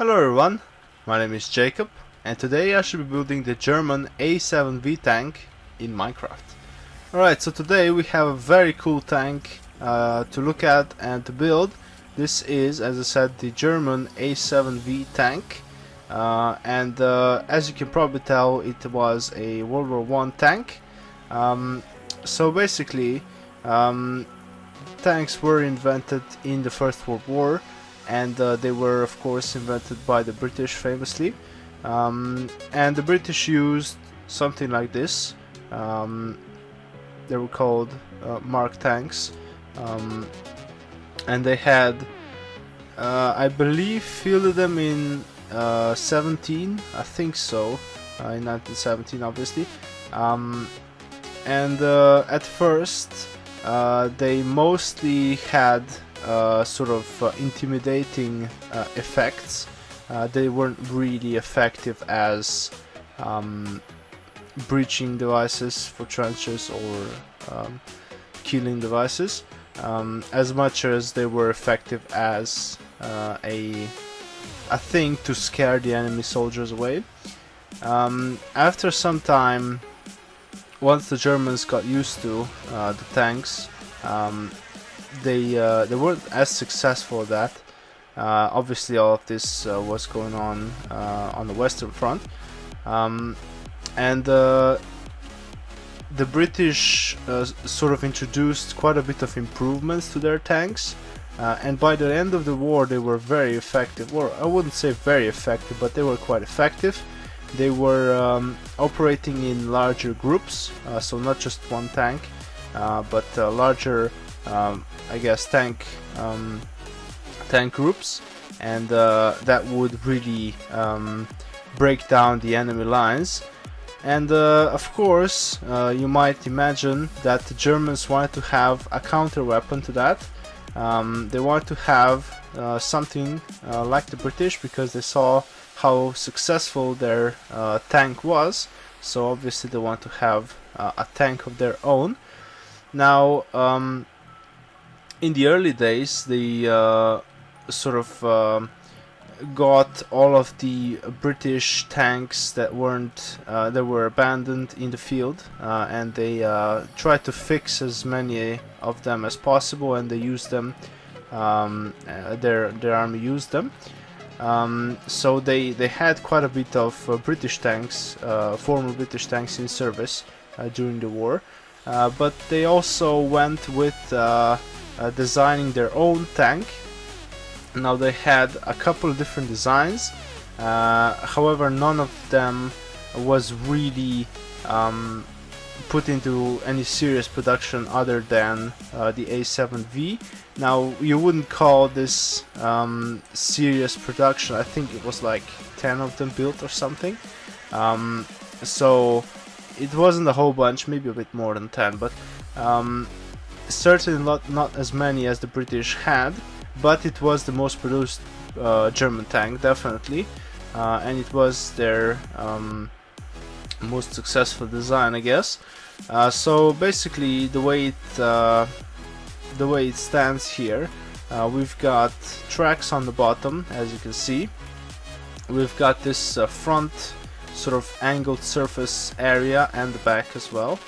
Hello everyone, my name is Jacob and today I should be building the German A7V tank in Minecraft. Alright, so today we have a very cool tank to look at and to build. This is, as I said, the German A7V tank and as you can probably tell, it was a World War I tank. So basically tanks were invented in the First World War, and they were of course invented by the British famously, and the British used something like this. They were called Mark tanks, and they had I believe fielded them in 17, I think so, in 1917 obviously, and at first they mostly had sort of intimidating effects. They weren't really effective as breaching devices for trenches or killing devices, as much as they were effective as a thing to scare the enemy soldiers away. After some time, once the Germans got used to the tanks, they weren't as successful at that. Obviously all of this was going on the Western Front, and the British sort of introduced quite a bit of improvements to their tanks, and by the end of the war they were very effective. Or I wouldn't say very effective, but they were quite effective. They were operating in larger groups, so not just one tank, but larger, I guess, tank groups, and that would really break down the enemy lines. And of course, you might imagine that the Germans wanted to have a counter weapon to that. They wanted to have something like the British, because they saw how successful their tank was, so obviously they want to have a tank of their own. Now, in the early days, they sort of got all of the British tanks that were abandoned in the field, and they tried to fix as many of them as possible, and they used them. Their army used them. So they had quite a bit of British tanks, former British tanks in service during the war, but they also went with designing their own tank. Now they had a couple of different designs, however none of them was really put into any serious production other than the A7V. Now you wouldn't call this serious production. I think it was like 10 of them built or something, so it wasn't a whole bunch, maybe a bit more than 10, but certainly not as many as the British had, but it was the most produced German tank, definitely, and it was their most successful design, I guess. So basically the way it stands here, we've got tracks on the bottom, as you can see. We've got this front sort of angled surface area and the back as well.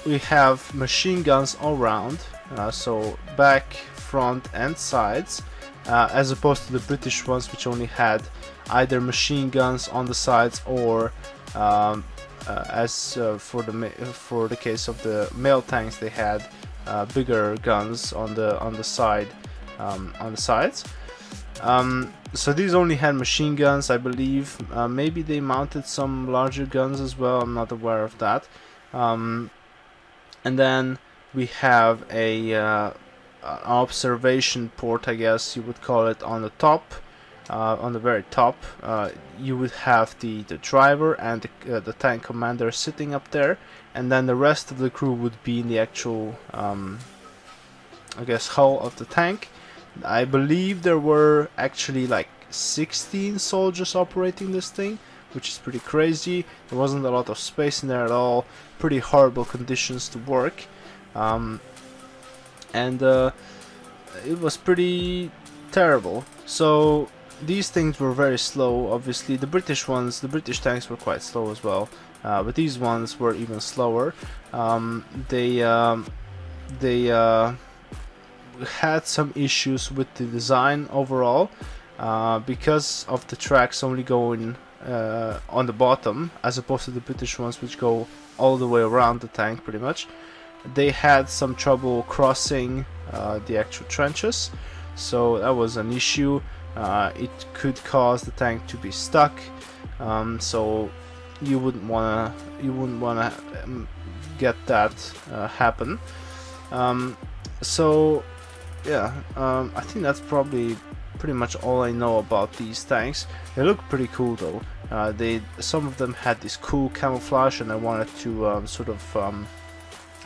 We have machine guns all around, so back, front and sides, as opposed to the British ones, which only had either machine guns on the sides or for the case of the male tanks, they had bigger guns on the sides. So these only had machine guns, I believe. Maybe they mounted some larger guns as well, I'm not aware of that. And then we have an observation port, I guess you would call it, on the top. On the very top, you would have the driver and the tank commander sitting up there, and then the rest of the crew would be in the actual, I guess, hull of the tank. I believe there were actually like 16 soldiers operating this thing, which is pretty crazy. There wasn't a lot of space in there at all. Pretty horrible conditions to work, and it was pretty terrible. So these things were very slow. Obviously, the British tanks were quite slow as well, but these ones were even slower. They had some issues with the design overall, because of the tracks only going on the bottom, as opposed to the British ones, which go all the way around the tank pretty much. They had some trouble crossing the actual trenches, so that was an issue. It could cause the tank to be stuck, so you wouldn't wanna get that happen. So yeah, I think that's probably pretty much all I know about these tanks. They look pretty cool though. Some of them had this cool camouflage, and I wanted to sort of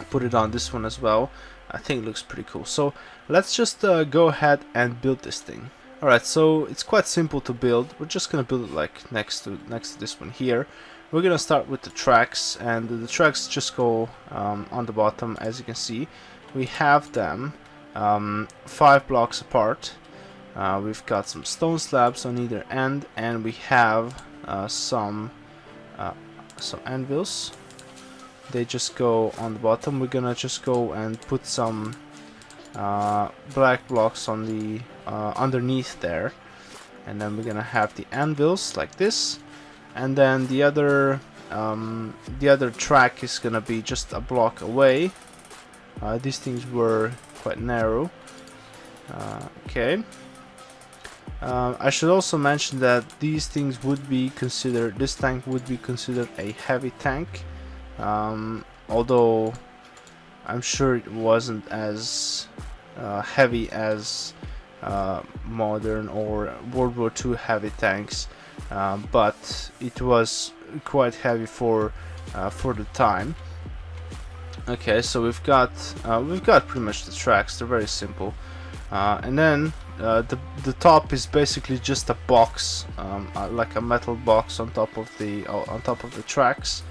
put it on this one as well. I think it looks pretty cool. So let's just go ahead and build this thing. Alright, so it's quite simple to build. We're just gonna build it like next to this one here. We're gonna start with the tracks, and the tracks just go on the bottom. As you can see, we have them 5 blocks apart. We've got some stone slabs on either end, and we have some anvils. They just go on the bottom. We're gonna just go and put some black blocks on the underneath there, and then we're gonna have the anvils like this, and then the other track is gonna be just a block away. These things were quite narrow. Okay. I should also mention that these things would be considered, this tank would be considered a heavy tank, although I'm sure it wasn't as heavy as modern or World War II heavy tanks, but it was quite heavy for the time. Okay, so we've got pretty much the tracks. They're very simple, and then the top is basically just a box, like a metal box on top of the tracks.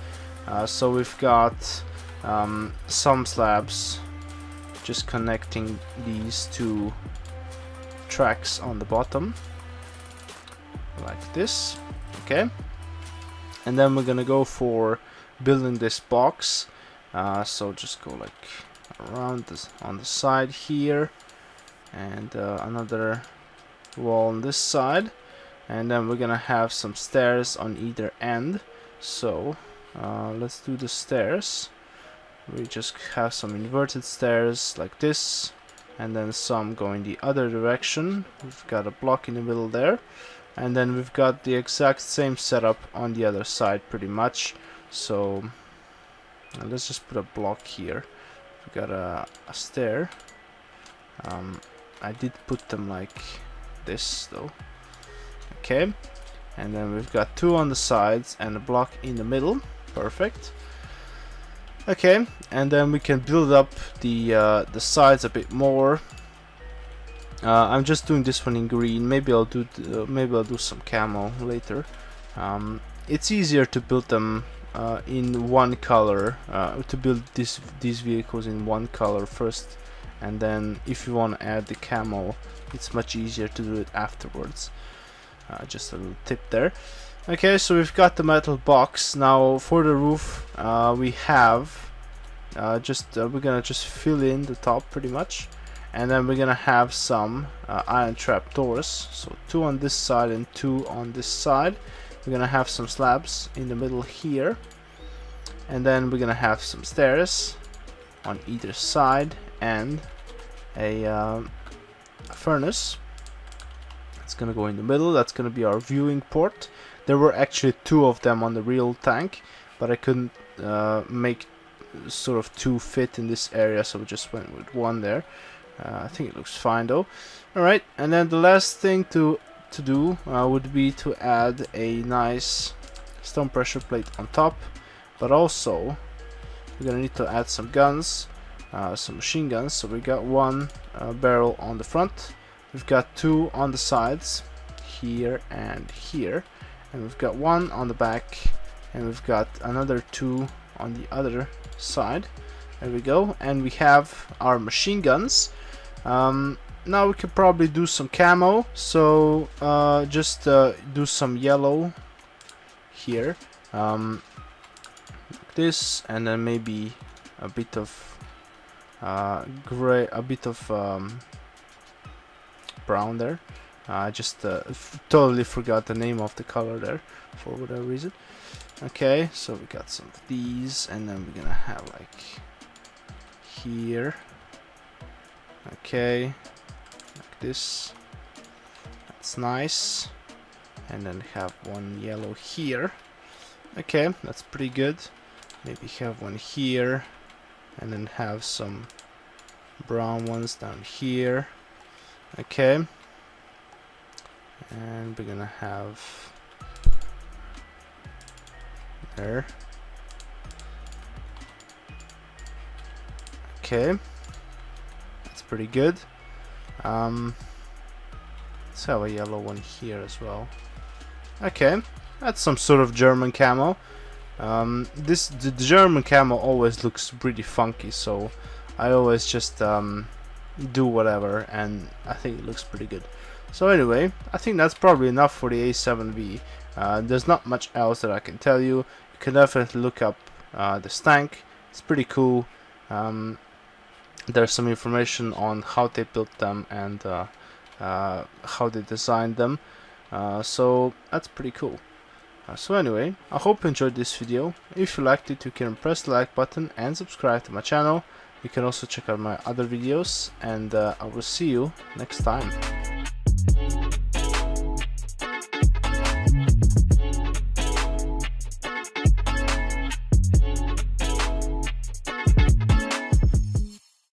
So we've got some slabs just connecting these two tracks on the bottom like this. Okay, and then we're gonna go for building this box. So just go like around this on the side here, and another wall on this side, and then we're gonna have some stairs on either end. So let's do the stairs. We just have some inverted stairs like this, and then some going the other direction. We've got a block in the middle there, and then we've got the exact same setup on the other side pretty much. So let's just put a block here. We've got a stair. I did put them like this though. Okay, and then we've got 2 on the sides and a block in the middle. Perfect. Okay, and then we can build up the sides a bit more. I'm just doing this one in green. Maybe I'll do some camo later. It's easier to build them in one color, to build these vehicles in one color first, and then if you want to add the camo, it's much easier to do it afterwards. Just a little tip there. Okay, so we've got the metal box. Now for the roof, we have we're gonna just fill in the top pretty much, and then we're gonna have some iron trap doors. So 2 on this side and 2 on this side. We're gonna have some slabs in the middle here, and then we're gonna have some stairs on either side, and a furnace. It's gonna go in the middle. That's gonna be our viewing port. There were actually 2 of them on the real tank, but I couldn't make sort of 2 fit in this area, so we just went with 1 there. I think it looks fine though. Alright, and then the last thing to do would be to add a nice stone pressure plate on top, but also we're gonna need to add some guns, some machine guns. So we got 1 barrel on the front, we've got 2 on the sides here and here, and we've got 1 on the back, and we've got another 2 on the other side. There we go, and we have our machine guns. now we can probably do some camo. So just do some yellow here, like this, and then maybe a bit of gray, a bit of brown there. I just totally forgot the name of the color there for whatever reason. Okay, so we got some of these, and then we're gonna have like here. Okay, like this. That's nice. And then have one yellow here. Okay, that's pretty good. Maybe have one here, and then have some brown ones down here. Okay, and we're gonna have there. Okay, that's pretty good. Let's have a yellow one here as well. Okay, that's some sort of German camo. The German camo always looks pretty funky, so I always just do whatever, and I think it looks pretty good. So anyway, I think that's probably enough for the A7V. There's not much else that I can tell you. You can definitely look up this tank. It's pretty cool. There's some information on how they built them and how they designed them. So that's pretty cool. So anyway, I hope you enjoyed this video. If you liked it, you can press the like button and subscribe to my channel. You can also check out my other videos, and I will see you next time.